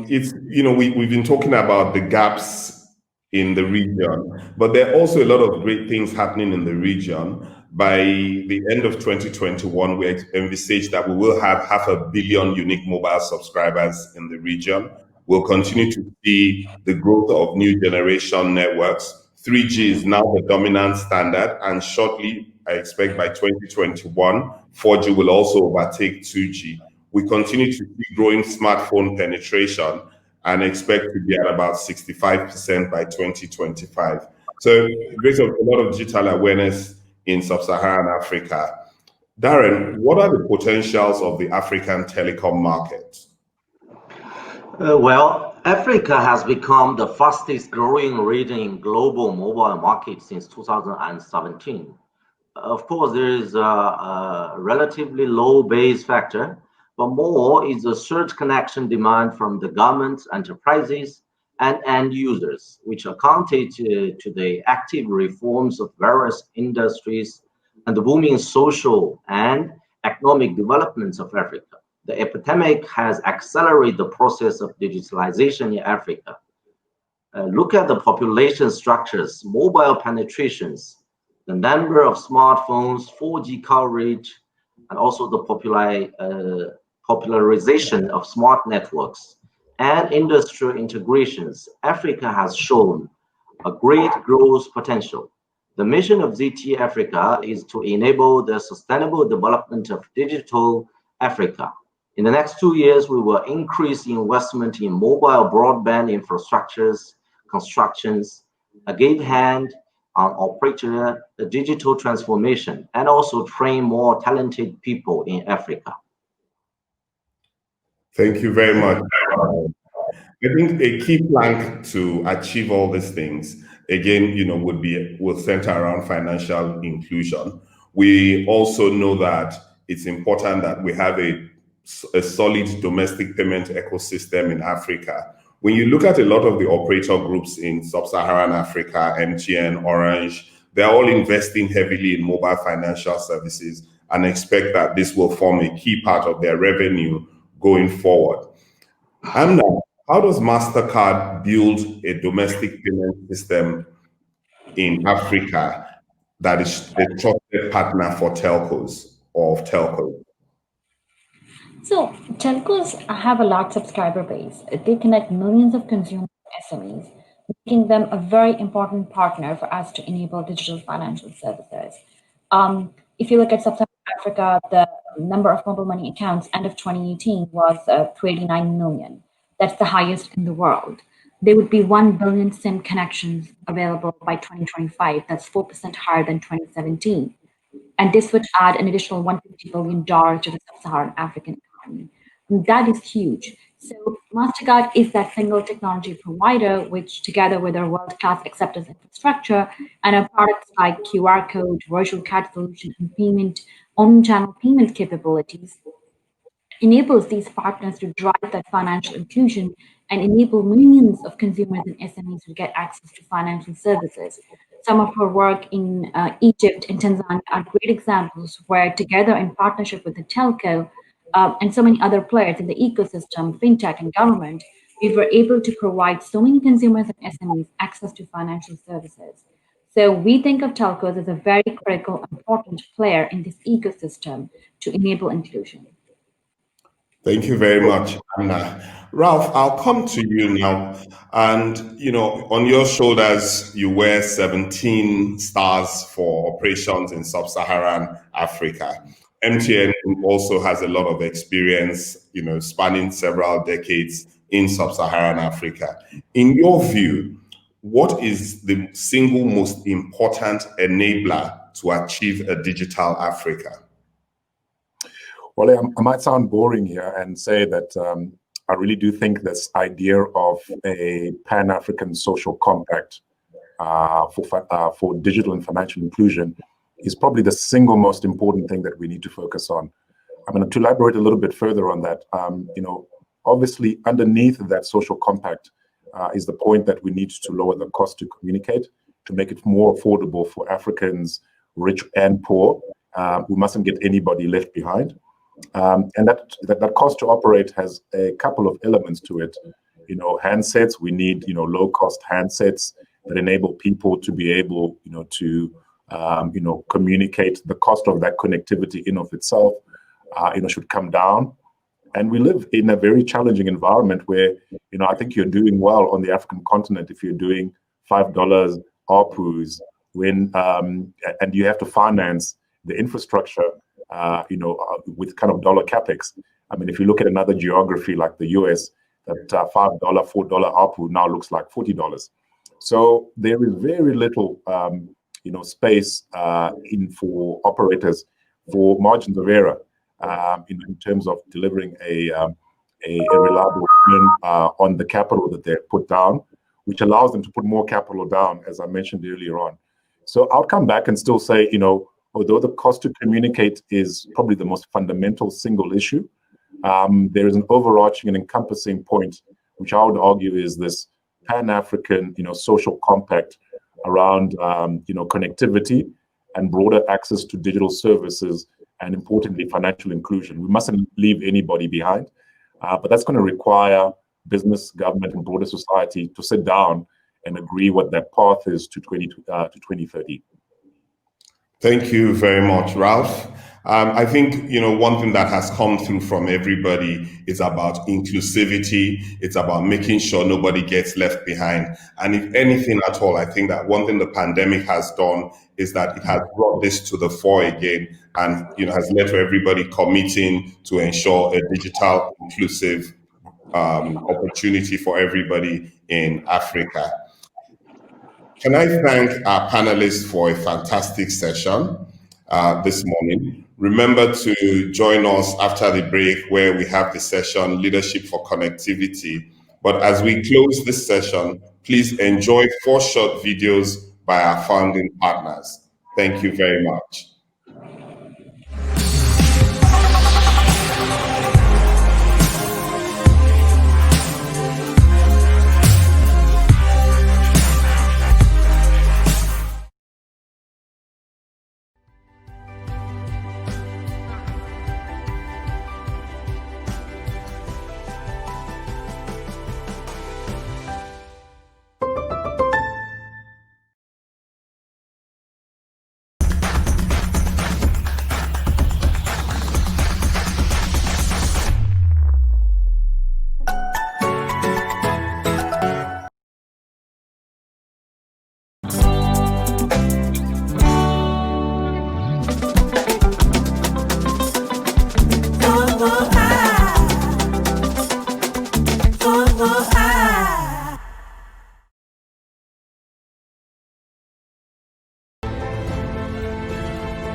It's, we've been talking about the gaps in the region, but there are also a lot of great things happening in the region. By the end of 2021, we envisage that we will have 500 million unique mobile subscribers in the region. We'll continue to see the growth of new generation networks. 3G is now the dominant standard, and shortly, I expect by 2021, 4G will also overtake 2G. We continue to see growing smartphone penetration and expect to be at about 65% by 2025. So there's a lot of digital awareness in Sub-Saharan Africa. Darren, what are the potentials of the African telecom market? Well, Africa has become the fastest growing region in global mobile market since 2017. Of course, there is a relatively low base factor, but more is the surge connection demand from the governments, enterprises, and end users, which accounted to the active reforms of various industries and the booming social and economic developments of Africa. The epidemic has accelerated the process of digitalization in Africa. Look at the population structures, mobile penetrations, the number of smartphones, 4G coverage, and also the popularization of smart networks and industrial integrations. Africa has shown a great growth potential. The mission of ZTE Africa is to enable the sustainable development of digital Africa. In the next 2 years, we will increase investment in mobile broadband infrastructures, constructions, a give hand on operator the digital transformation, and also train more talented people in Africa. Thank you very much. I think a key plank to achieve all these things, again, will center around financial inclusion. We also know that it's important that we have a solid domestic payment ecosystem in Africa. When you look at a lot of the operator groups in Sub-Saharan Africa, MTN, Orange, they're all investing heavily in mobile financial services and expect that this will form a key part of their revenue going forward. Amna, how does MasterCard build a domestic payment system in Africa that is a trusted partner for telcos or of telcos? So telcos have a large subscriber base. They connect millions of consumers and SMEs, making them a very important partner for us to enable digital financial services. If you look at Sub-Saharan Africa, the number of mobile money accounts end of 2018 was 389 million. That's the highest in the world. There would be 1 billion SIM connections available by 2025. That's 4% higher than 2017. And this would add an additional $150 billion to the Sub-Saharan African economy. And that is huge. So MasterCard is that single technology provider, which together with our world-class acceptance infrastructure and our products like QR code, virtual card solution, and payment, omnichannel payment capabilities, enables these partners to drive that financial inclusion and enable millions of consumers and SMEs to get access to financial services. Some of our work in Egypt and Tanzania are great examples where together in partnership with the telco and so many other players in the ecosystem, fintech and government, we were able to provide so many consumers and SMEs access to financial services. So we think of telcos as a very critical, important player in this ecosystem to enable inclusion. Thank you very much, Anna. Ralph, I'll come to you now. And, on your shoulders, you wear 17 stars for operations in Sub-Saharan Africa. MTN also has a lot of experience, spanning several decades in Sub-Saharan Africa. In your view, what is the single most important enabler to achieve a digital Africa? Well, I might sound boring here and say that I really do think this idea of a Pan-African social compact for digital and financial inclusion is probably the single most important thing that we need to focus on. I'm going to elaborate a little bit further on that. Obviously, underneath that social compact is the point that we need to lower the cost to communicate, to make it more affordable for Africans, rich and poor. We mustn't get anybody left behind. And that cost to operate has a couple of elements to it. Handsets, we need, low-cost handsets that enable people to be able, to communicate. The cost of that connectivity in of itself, should come down. And we live in a very challenging environment where, I think you're doing well on the African continent if you're doing $5 ARPUs and you have to finance the infrastructure, with kind of dollar capex. I mean, if you look at another geography like the US, that $5, $4 ARPU now looks like $40. So there is very little, space for operators for margins of error in terms of delivering a reliable return on the capital that they've put down, which allows them to put more capital down, as I mentioned earlier on. So I'll come back and still say, although the cost to communicate is probably the most fundamental single issue, there is an overarching and encompassing point, which I would argue is this Pan-African, social compact around, connectivity and broader access to digital services, and importantly, financial inclusion. We mustn't leave anybody behind, but that's going to require business, government, and broader society to sit down and agree what that path is to 2030. Thank you very much, Ralph. I think, one thing that has come through from everybody is about inclusivity. It's about making sure nobody gets left behind. And if anything at all, I think that one thing the pandemic has done is that it has brought this to the fore again and, has led to everybody committing to ensure a digital inclusive opportunity for everybody in Africa. Can I thank our panelists for a fantastic session this morning? Remember to join us after the break where we have the session Leadership for Connectivity. But as we close this session, please enjoy 4 short videos by our founding partners. Thank you very much.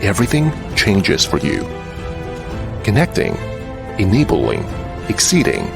Everything changes for you. Connecting, enabling, exceeding.